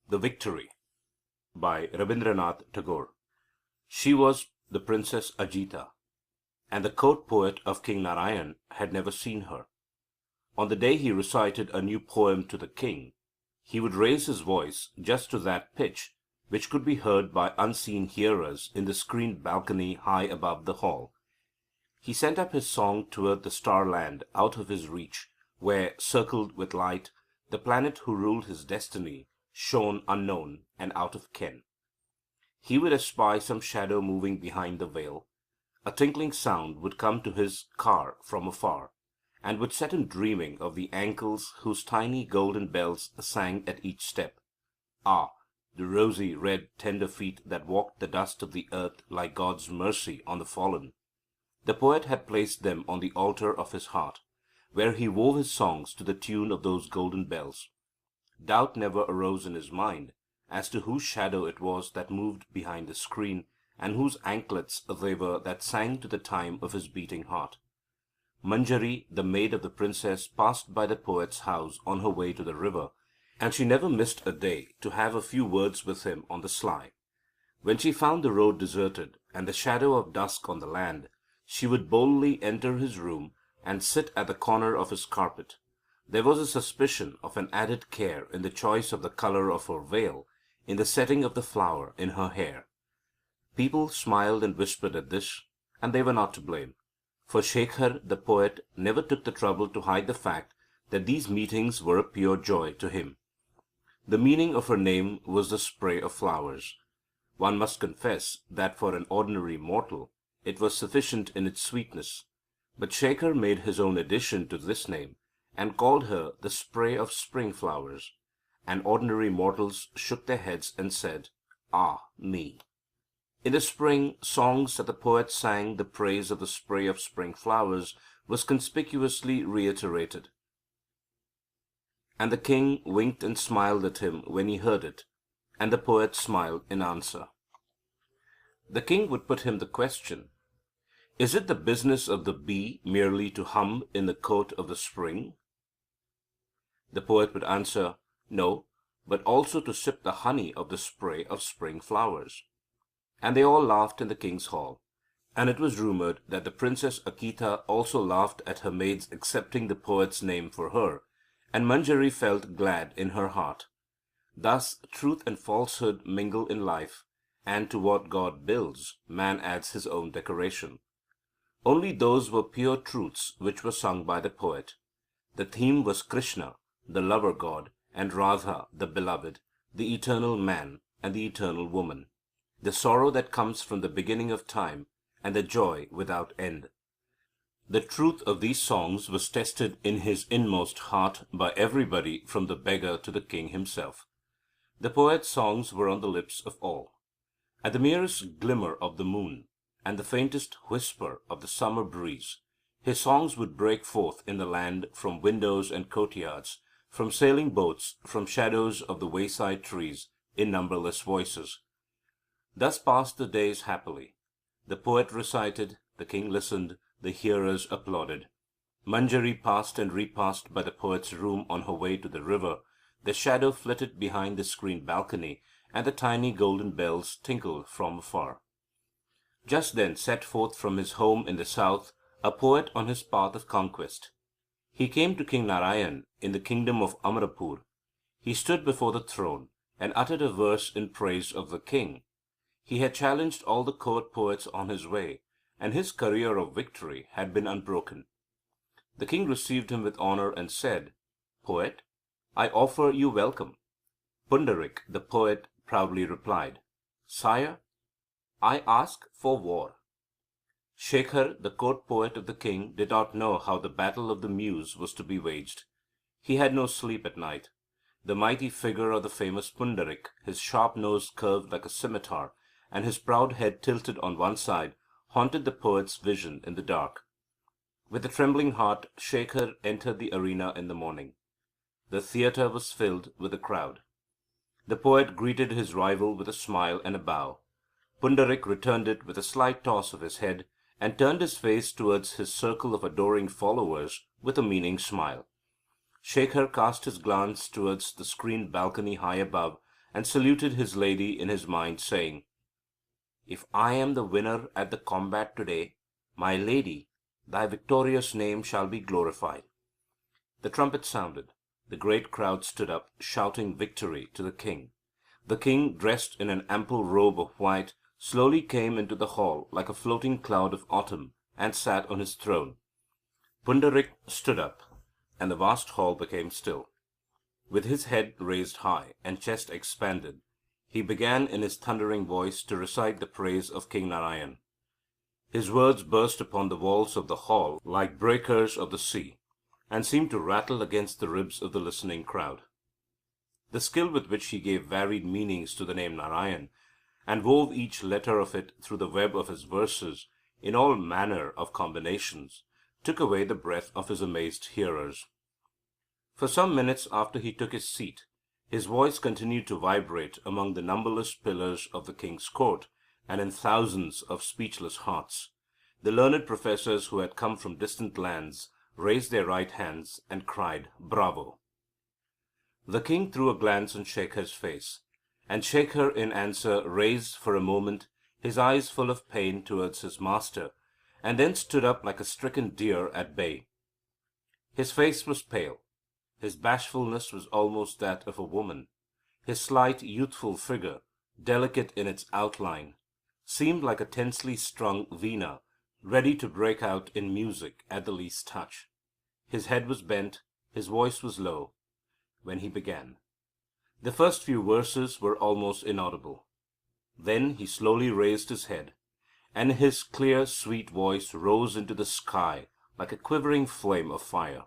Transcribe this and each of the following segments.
The Victory by Rabindranath Tagore. She was the Princess Ajita, and the court poet of King Narayan had never seen her. On the day he recited a new poem to the king, he would raise his voice just to that pitch which could be heard by unseen hearers in the screened balcony high above the hall. He sent up his song toward the starland out of his reach, where, circled with light, the planet who ruled his destiny shone unknown and out of ken. He would espy some shadow moving behind the veil. A tinkling sound would come to his car from afar, and would set him dreaming of the ankles whose tiny golden bells sang at each step. Ah, the rosy, red, tender feet that walked the dust of the earth like God's mercy on the fallen. The poet had placed them on the altar of his heart, where he wove his songs to the tune of those golden bells. Doubt never arose in his mind as to whose shadow it was that moved behind the screen, and whose anklets they were that sang to the time of his beating heart. Manjari, the maid of the princess, passed by the poet's house on her way to the river, and she never missed a day to have a few words with him on the sly. When she found the road deserted, and the shadow of dusk on the land, she would boldly enter his room and sit at the corner of his carpet. There was a suspicion of an added care in the choice of the color of her veil, in the setting of the flower in her hair. People smiled and whispered at this, and they were not to blame, for Shekhar, the poet, never took the trouble to hide the fact that these meetings were a pure joy to him. The meaning of her name was the spray of flowers. One must confess that for an ordinary mortal it was sufficient in its sweetness, but Shekhar made his own addition to this name, and called her the spray of spring flowers, and ordinary mortals shook their heads and said, "Ah, me!" In the spring, songs that the poet sang the praise of the spray of spring flowers was conspicuously reiterated, and the king winked and smiled at him when he heard it, and the poet smiled in answer. The king would put him the question, "Is it the business of the bee merely to hum in the court of the spring?" The poet would answer, "No, but also to sip the honey of the spray of spring flowers." And they all laughed in the king's hall, and it was rumored that the Princess Akita also laughed at her maid's accepting the poet's name for her, and Manjari felt glad in her heart. Thus truth and falsehood mingle in life, and to what God builds, man adds his own decoration. Only those were pure truths which were sung by the poet. The theme was Krishna, the lover god, and Radha, the beloved, the eternal man and the eternal woman, the sorrow that comes from the beginning of time, and the joy without end. The truth of these songs was tested in his inmost heart by everybody from the beggar to the king himself. The poet's songs were on the lips of all. At the merest glimmer of the moon, and the faintest whisper of the summer breeze, his songs would break forth in the land from windows and courtyards, from sailing boats, from shadows of the wayside trees, in numberless voices. Thus passed the days happily. The poet recited, the king listened, the hearers applauded. Manjari passed and repassed by the poet's room on her way to the river. The shadow flitted behind the screened balcony, and the tiny golden bells tinkled from afar. Just then set forth from his home in the south a poet on his path of conquest. He came to King Narayan in the kingdom of Amarapur. He stood before the throne, and uttered a verse in praise of the king. He had challenged all the court poets on his way, and his career of victory had been unbroken. The king received him with honor and said, "Poet, I offer you welcome." Pundarik, the poet, proudly replied, "Sire, I ask for war." Shekhar, the court poet of the king, did not know how the battle of the muse was to be waged. He had no sleep at night. The mighty figure of the famous Pundarik, his sharp nose curved like a scimitar, and his proud head tilted on one side, haunted the poet's vision in the dark. With a trembling heart, Shekhar entered the arena in the morning. The theatre was filled with a crowd. The poet greeted his rival with a smile and a bow. Pundarik returned it with a slight toss of his head, and turned his face towards his circle of adoring followers with a meaning smile. Shekhar cast his glance towards the screened balcony high above, and saluted his lady in his mind, saying, "If I am the winner at the combat today, my lady, thy victorious name shall be glorified." The trumpet sounded. The great crowd stood up, shouting victory to the king. The king, dressed in an ample robe of white, slowly came into the hall like a floating cloud of autumn, and sat on his throne. Pundarik stood up, and the vast hall became still. With his head raised high, and chest expanded, he began in his thundering voice to recite the praise of King Narayan. His words burst upon the walls of the hall like breakers of the sea, and seemed to rattle against the ribs of the listening crowd. The skill with which he gave varied meanings to the name Narayan, and wove each letter of it through the web of his verses in all manner of combinations, took away the breath of his amazed hearers. For some minutes after he took his seat, his voice continued to vibrate among the numberless pillars of the king's court, and in thousands of speechless hearts. The learned professors who had come from distant lands raised their right hands and cried, "Bravo!" The king threw a glance on Shekhar's face, and Shekhar in answer raised for a moment his eyes full of pain towards his master, and then stood up like a stricken deer at bay. His face was pale. His bashfulness was almost that of a woman. His slight, youthful figure, delicate in its outline, seemed like a tensely strung veena, ready to break out in music at the least touch. His head was bent, his voice was low, when he began. The first few verses were almost inaudible. Then he slowly raised his head, and his clear, sweet voice rose into the sky like a quivering flame of fire.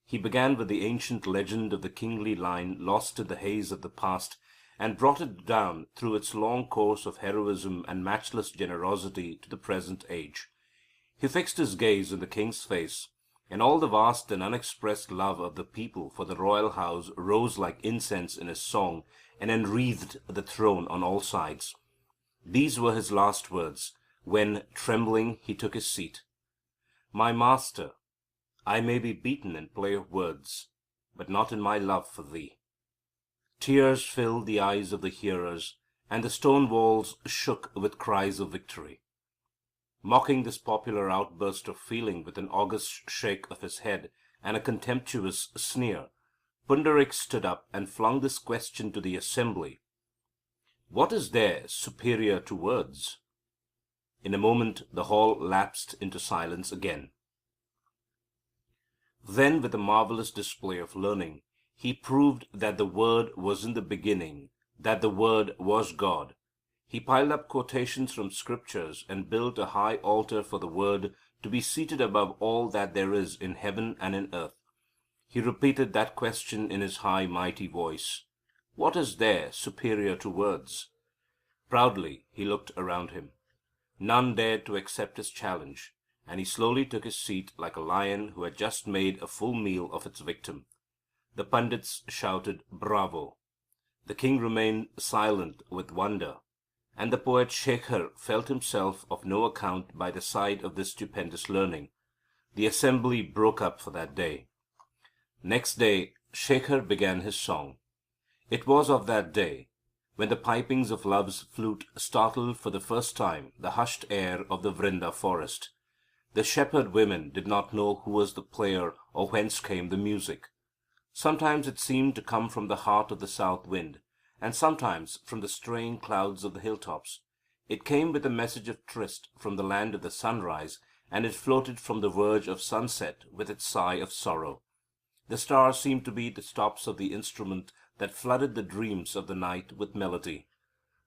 He began with the ancient legend of the kingly line lost in the haze of the past, and brought it down through its long course of heroism and matchless generosity to the present age. He fixed his gaze on the king's face, and all the vast and unexpressed love of the people for the royal house rose like incense in his song, and enwreathed the throne on all sides. These were his last words, when, trembling, he took his seat. "My master, I may be beaten in play of words, but not in my love for thee." Tears filled the eyes of the hearers, and the stone walls shook with cries of victory. Mocking this popular outburst of feeling with an august shake of his head and a contemptuous sneer, Pundarik stood up and flung this question to the assembly: "What is there superior to words?" In a moment the hall lapsed into silence again. Then, with a marvelous display of learning, he proved that the Word was in the beginning, that the Word was God. He piled up quotations from Scriptures, and built a high altar for the Word to be seated above all that there is in heaven and in earth. He repeated that question in his high, mighty voice: "What is there superior to words?" Proudly he looked around him. None dared to accept his challenge, and he slowly took his seat like a lion who had just made a full meal of its victim. The Pandits shouted, "Bravo!" The king remained silent with wonder, and the poet Shekhar felt himself of no account by the side of this stupendous learning. The assembly broke up for that day. Next day Shekhar began his song. It was of that day when the pipings of love's flute startled for the first time the hushed air of the Vrinda forest. The shepherd women did not know who was the player or whence came the music. Sometimes it seemed to come from the heart of the south wind, and sometimes from the straying clouds of the hilltops. It came with a message of tryst from the land of the sunrise, and it floated from the verge of sunset with its sigh of sorrow. The stars seemed to be the stops of the instrument that flooded the dreams of the night with melody.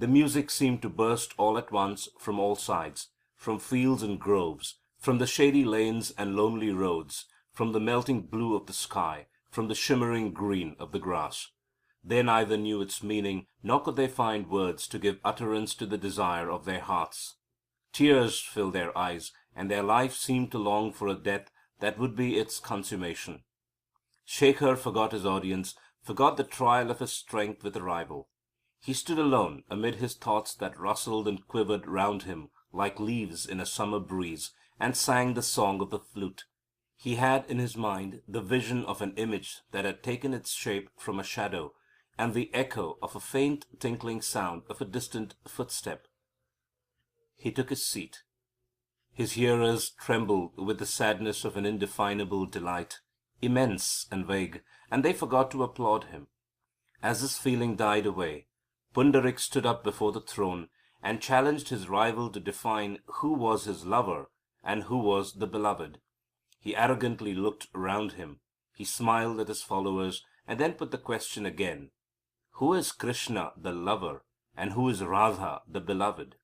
The music seemed to burst all at once from all sides, from fields and groves, from the shady lanes and lonely roads, from the melting blue of the sky, from the shimmering green of the grass. They neither knew its meaning, nor could they find words to give utterance to the desire of their hearts. Tears filled their eyes, and their life seemed to long for a death that would be its consummation. Shekhar forgot his audience, forgot the trial of his strength with a rival. He stood alone amid his thoughts that rustled and quivered round him like leaves in a summer breeze, and sang the song of the flute. He had in his mind the vision of an image that had taken its shape from a shadow, and the echo of a faint tinkling sound of a distant footstep. He took his seat. His hearers trembled with the sadness of an indefinable delight, immense and vague, and they forgot to applaud him. As this feeling died away, Pundarik stood up before the throne and challenged his rival to define who was his lover and who was the beloved. He arrogantly looked round him. He smiled at his followers and then put the question again. Who is Krishna, the lover, and who is Radha, the beloved?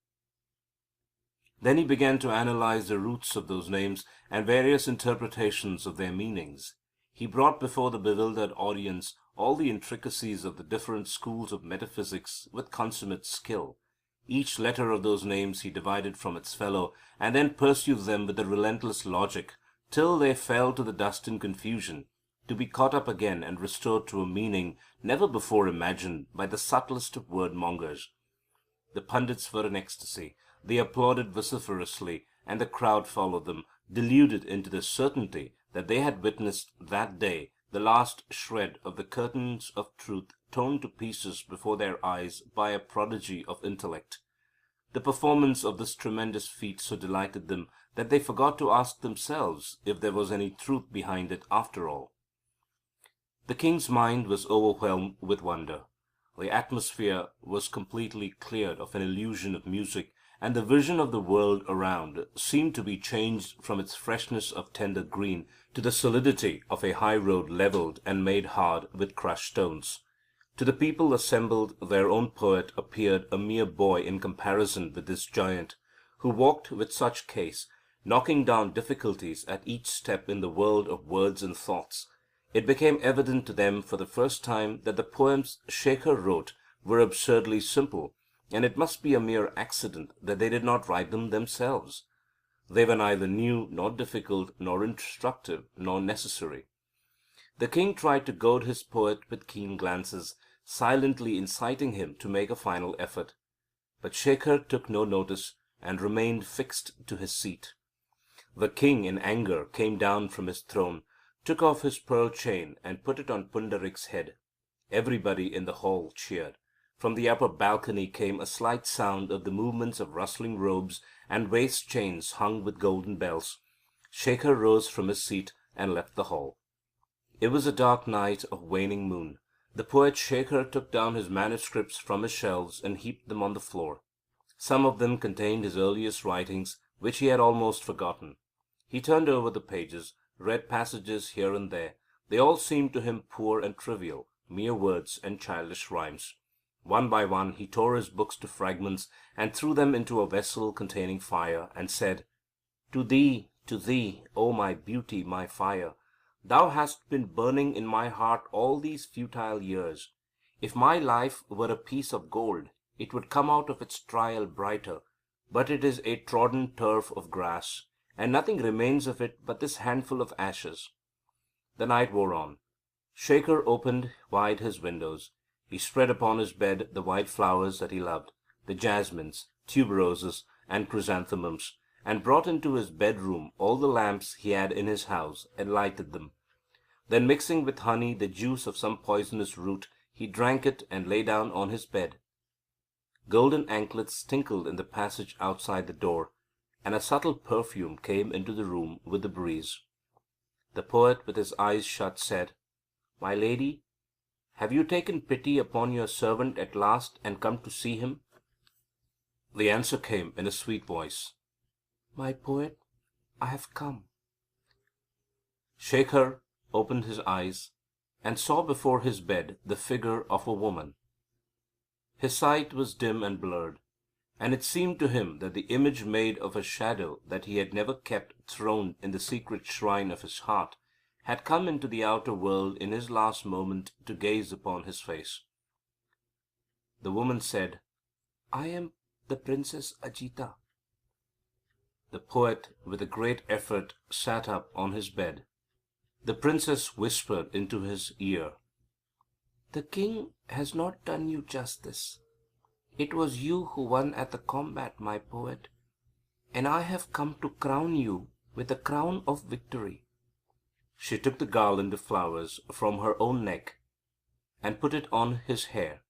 Then he began to analyze the roots of those names and various interpretations of their meanings. He brought before the bewildered audience all the intricacies of the different schools of metaphysics with consummate skill. Each letter of those names he divided from its fellow, and then pursued them with a relentless logic, till they fell to the dust in confusion, to be caught up again and restored to a meaning never before imagined by the subtlest of word mongers. The pundits were in ecstasy. They applauded vociferously, and the crowd followed them, deluded into the certainty that they had witnessed that day the last shred of the curtains of truth torn to pieces before their eyes by a prodigy of intellect. The performance of this tremendous feat so delighted them that they forgot to ask themselves if there was any truth behind it after all. The king's mind was overwhelmed with wonder. The atmosphere was completely cleared of an illusion of music, and the vision of the world around seemed to be changed from its freshness of tender green to the solidity of a high road levelled and made hard with crushed stones. To the people assembled their own poet appeared a mere boy in comparison with this giant, who walked with such case, knocking down difficulties at each step in the world of words and thoughts. It became evident to them for the first time that the poems Shekhar wrote were absurdly simple, and it must be a mere accident that they did not write them themselves. They were neither new, nor difficult, nor instructive, nor necessary. The king tried to goad his poet with keen glances, silently inciting him to make a final effort. But Shekhar took no notice, and remained fixed to his seat. The king, in anger, came down from his throne, took off his pearl chain, and put it on Pundarik's head. Everybody in the hall cheered. From the upper balcony came a slight sound of the movements of rustling robes and waist chains hung with golden bells. Shekhar rose from his seat and left the hall. It was a dark night of waning moon. The poet Shekhar took down his manuscripts from his shelves and heaped them on the floor. Some of them contained his earliest writings, which he had almost forgotten. He turned over the pages, read passages here and there. They all seemed to him poor and trivial, mere words and childish rhymes. One by one he tore his books to fragments and threw them into a vessel containing fire, and said, to thee, O my beauty, my fire! Thou hast been burning in my heart all these futile years. If my life were a piece of gold, it would come out of its trial brighter. But it is a trodden turf of grass, and nothing remains of it but this handful of ashes. The night wore on. Shekhar opened wide his windows. He spread upon his bed the white flowers that he loved, the jasmines, tuberoses, and chrysanthemums, and brought into his bedroom all the lamps he had in his house, and lighted them. Then, mixing with honey the juice of some poisonous root, he drank it and lay down on his bed. Golden anklets tinkled in the passage outside the door, and a subtle perfume came into the room with the breeze. The poet, with his eyes shut, said, "My lady, have you taken pity upon your servant at last and come to see him?" The answer came in a sweet voice, "My poet, I have come." Shekhar opened his eyes and saw before his bed the figure of a woman. His sight was dim and blurred, and it seemed to him that the image made of a shadow that he had never kept throned in the secret shrine of his heart had come into the outer world in his last moment to gaze upon his face. The woman said, "I am the Princess Ajita." The poet, with a great effort, sat up on his bed. The princess whispered into his ear, "The king has not done you justice. It was you who won at the combat, my poet, and I have come to crown you with the crown of victory." She took the garland of flowers from her own neck and put it on his hair,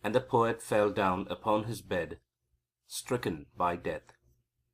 and the poet fell down upon his bed, stricken by death.